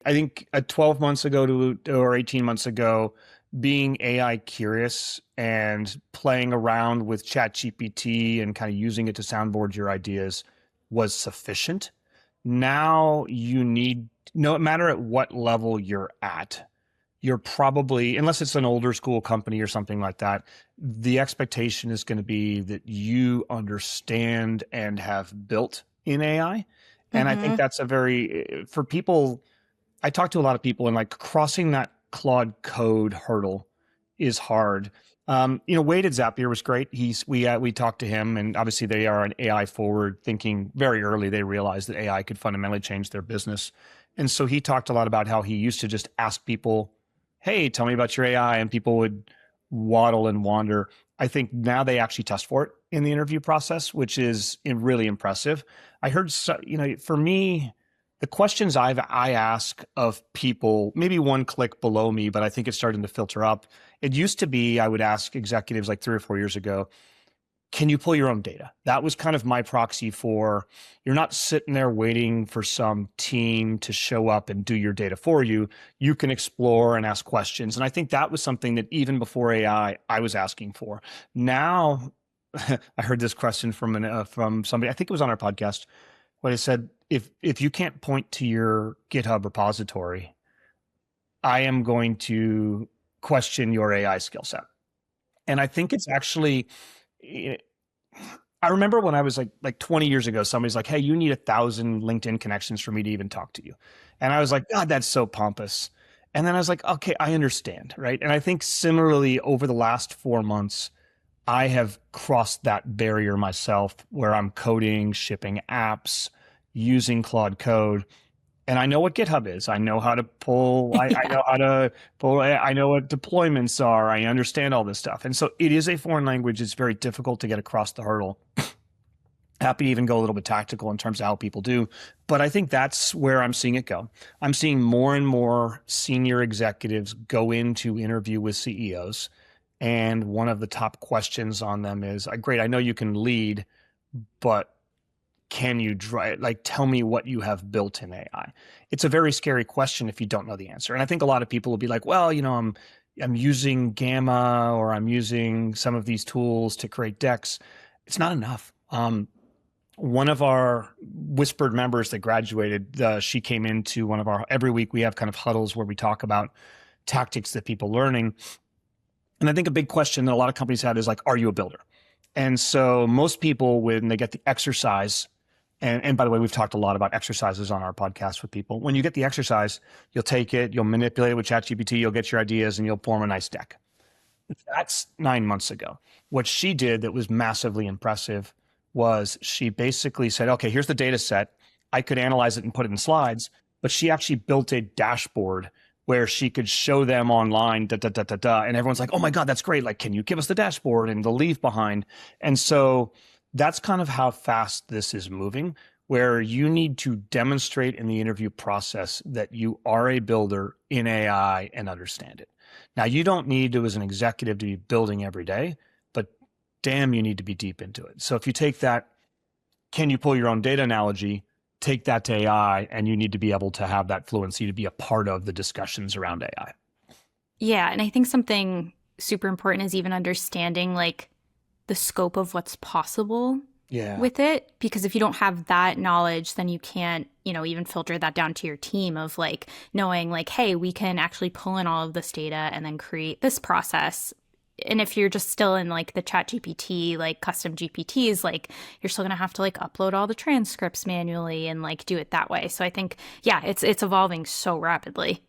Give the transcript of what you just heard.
I think 12 months ago or 18 months ago, being AI curious and playing around with ChatGPT and kind of using it to soundboard your ideas was sufficient. Now you need, no matter at what level you're at, you're probably, unless it's an older school company or something like that, the expectation is going to be that you understand and have built in AI. And I think Mm-hmm. that's a very, for people, I talk to a lot of people, and like crossing that Claude code hurdle is hard. Wade at Zapier was great. We talked to him, and obviously they are an AI forward thinking. Very early, they realized that AI could fundamentally change their business, and so he talked a lot about how he used to just ask people, "Hey, tell me about your AI," and people would waddle and wander. I think now they actually test for it in the interview process, which is really impressive. I heard, for me, the questions I ask of people, maybe one click below me, but I think it's starting to filter up. It used to be I would ask executives like 3 or 4 years ago, can you pull your own data? That was kind of my proxy for, you're not sitting there waiting for some team to show up and do your data for you. You can explore and ask questions. And I think that was something that even before AI, I was asking for. Now, I heard this question from somebody, I think it was on our podcast, where they said, if you can't point to your GitHub repository, I am going to question your AI skill set. And I think it's actually, I remember when I was like 20 years ago, somebody's like, "Hey, you need 1,000 LinkedIn connections for me to even talk to you," and I was like, "God, that's so pompous." And then I was like, "Okay, I understand, right?" And I think similarly over the last 4 months, I have crossed that barrier myself, where I'm coding, shipping apps, using Claude Code, and I know what GitHub is. I know how to pull. I Yeah. know how to pull. I know what deployments are. I understand all this stuff. And so it is a foreign language. It's very difficult to get across the hurdle. Happy to even go a little bit tactical in terms of how people do. But I think that's where I'm seeing it go. I'm seeing more and more senior executives go into interview with CEOs. And one of the top questions on them is, great, I know you can lead, but can you tell me what you have built in AI? It's a very scary question if you don't know the answer. And I think a lot of people will be like, well, I'm using Gamma, or I'm using some of these tools to create decks. It's not enough. One of our whispered members that graduated, she came into one of our, every week we have kind of huddles where we talk about tactics that people learning. And I think a big question that a lot of companies have is like, are you a builder? And so most people, when they get the exercise, and by the way, we've talked a lot about exercises on our podcast with people. When you get the exercise, you'll take it, you'll manipulate it with ChatGPT, you'll get your ideas, and you'll form a nice deck. That's 9 months ago. What she did that was massively impressive was she basically said, okay, here's the data set. I could analyze it and put it in slides, but she actually built a dashboard where she could show them online, da, da, da, da, da. And everyone's like, oh my God, that's great. Like, can you give us the dashboard and the leave behind? And so that's kind of how fast this is moving, where you need to demonstrate in the interview process that you are a builder in AI and understand it. Now, you don't need to, as an executive, to be building every day, but damn, you need to be deep into it. So if you take that, can you pull your own data analogy, take that to AI, and you need to be able to have that fluency to be a part of the discussions around AI. Yeah, and I think something super important is even understanding like the scope of what's possible Yeah. with it, because if you don't have that knowledge, then you can't, even filter that down to your team of like knowing like, hey, we can actually pull in all of this data and then create this process. And if you're just still in like the chat GPT, like custom GPTs, like you're still going to have to like upload all the transcripts manually and like do it that way. So I think, yeah, it's evolving so rapidly.